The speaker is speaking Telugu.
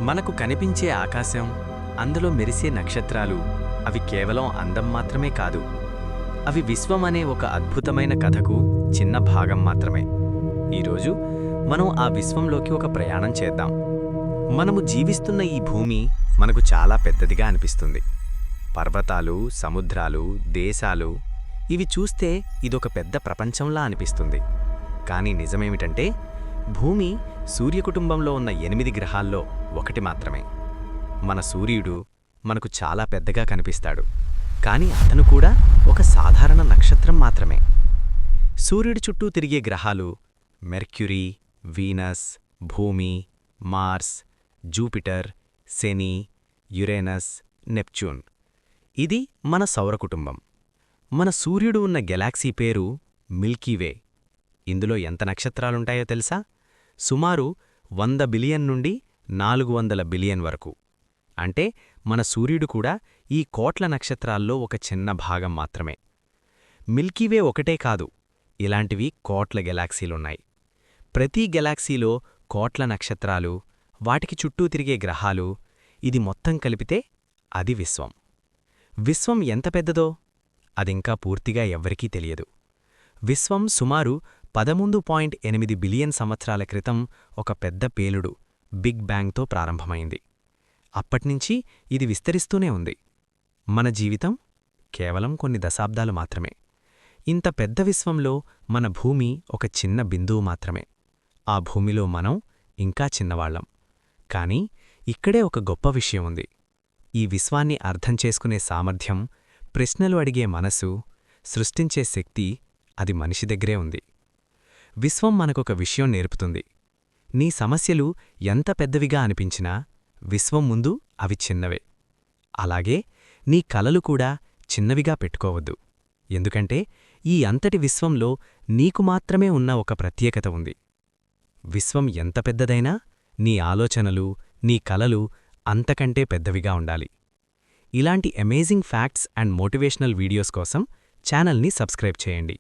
మనకు కనిపించే ఆకాశం, అందులో మెరిసే నక్షత్రాలు అవి కేవలం అందం మాత్రమే కాదు. అవి విశ్వం అనే ఒక అద్భుతమైన కథకు చిన్న భాగం మాత్రమే. ఈరోజు మనం ఆ విశ్వంలోకి ఒక ప్రయాణం చేద్దాం. మనము జీవిస్తున్న ఈ భూమి మనకు చాలా పెద్దదిగా అనిపిస్తుంది. పర్వతాలు, సముద్రాలు, దేశాలు ఇవి చూస్తే ఇదొక పెద్ద ప్రపంచంలా అనిపిస్తుంది. కానీ నిజమేమిటంటే భూమి సూర్యకుటుంబంలో ఉన్న 8 గ్రహాల్లో ఒకటి మాత్రమే. మన సూర్యుడు మనకు చాలా పెద్దగా కనిపిస్తాడు, కానీ అతను కూడా ఒక సాధారణ నక్షత్రం మాత్రమే. సూర్యుడి చుట్టూ తిరిగే గ్రహాలు మెర్క్యూరీ, వీనస్, భూమి, మార్స్, జూపిటర్, శని, యురేనస్, నెప్ట్యూన్. ఇది మన సౌరకుటుంబం. మన సూర్యుడు ఉన్న గెలాక్సీ పేరు మిల్కీవే. ఇందులో ఎంత నక్షత్రాలుంటాయో తెలుసా? సుమారు 100 బిలియన్ నుండి 400 బిలియన్ వరకు. అంటే మన సూర్యుడు కూడా ఈ కోట్ల నక్షత్రాల్లో ఒక చిన్న భాగం మాత్రమే. మిల్కీవే ఒకటే కాదు, ఇలాంటివి కోట్ల గెలాక్సీలున్నాయి. ప్రతి గెలాక్సీలో కోట్ల నక్షత్రాలు, వాటికి చుట్టూ తిరిగే గ్రహాలు, ఇది మొత్తం కలిపితే అది విశ్వం. విశ్వం ఎంత పెద్దదో అదింకా పూర్తిగా ఎవ్వరికీ తెలియదు. విశ్వం సుమారు 13.8 బిలియన్ సంవత్సరాల క్రితం ఒక పెద్ద పేలుడు బిగ్ బ్యాంగ్తో ప్రారంభమైంది. అప్పట్నుంచి ఇది విస్తరిస్తూనే ఉంది. మన జీవితం కేవలం కొన్ని దశాబ్దాలు మాత్రమే. ఇంత పెద్ద విశ్వంలో మన భూమి ఒక చిన్న బిందువు మాత్రమే. ఆ భూమిలో మనం ఇంకా చిన్నవాళ్లం. కానీ ఇక్కడే ఒక గొప్ప విషయం ఉంది. ఈ విశ్వాన్ని అర్థం చేసుకునే సామర్థ్యం, ప్రశ్నలు అడిగే మనసు, సృష్టించే శక్తి అది మనిషి దగ్గరే ఉంది. విశ్వం మనకొక విషయం నేర్పుతుంది. నీ సమస్యలు ఎంత పెద్దవిగా అనిపించినా విశ్వం ముందు అవి చిన్నవే. అలాగే నీ కలలు కూడా చిన్నవిగా పెట్టుకోవద్దు. ఎందుకంటే ఈ అంతటి విశ్వంలో నీకు మాత్రమే ఉన్న ఒక ప్రత్యేకత ఉంది. విశ్వం ఎంత పెద్దదైనా నీ ఆలోచనలు, నీ కలలు అంతకంటే పెద్దవిగా ఉండాలి. ఇలాంటి amazing facts and motivational videos కోసం ఛానల్ని సబ్స్క్రైబ్ చేయండి.